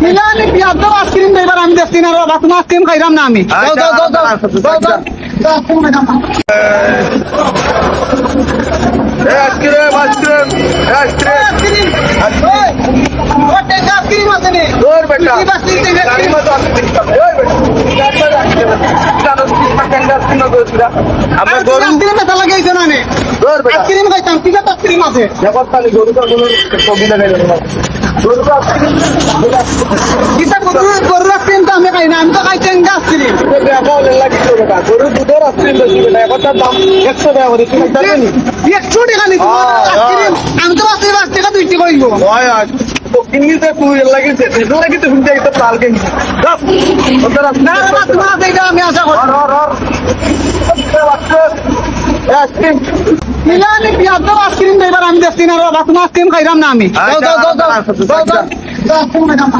Milani পিয়াদ ice cream দেবার আমি দেখছি না বাবা তুমি আইসক্রিম খাইরাম না আমি যাও যাও যাও যাও যাও যাও আইসক্রিম খাইরাম না আইসক্রিম আইসক্রিম আইসক্রিম ওটে আইসক্রিম আছে নে দূর বেটা কি বাস দিতে গাড়ি মতো আইসক্রিম আমরা গরু আইসক্রিম মেটা লাগাইছ না নে দূর বেটা আইসক্রিম খাইতাম কি আইসক্রিম আছে জগৎকালী গরু তো কোনো কবি লাগাই দেবো গরু তো আইসক্রিম কিতা গরুর আইসক্রিম তো আমি খাই না আমি তো খাই টেঙ্গা আইসক্রিম গরু দুধের আইসক্রিম বেশি বেটা একটার দাম 100 টাকা করে তুমি জানেন একশো টাকা নিচ্ছি আইসক্রিম আমি তো বাসে 5 টাকা দুইটি কইব ওই তো কিনতে তুই লাগিছে তুই লাগিতে শুনতে একটা পাল কিন দাও ওটার না না তোমার এইটা আমি আশা করি আইসক্রিম মিলানি পিয়াদ আইসক্রিম দেবার আমি দেখছি না বাবা তুমি আইসক্রিম খাইরাম না আমি যাও যাও যাও যাও যাও যাও আইসক্রিম খাইরাম না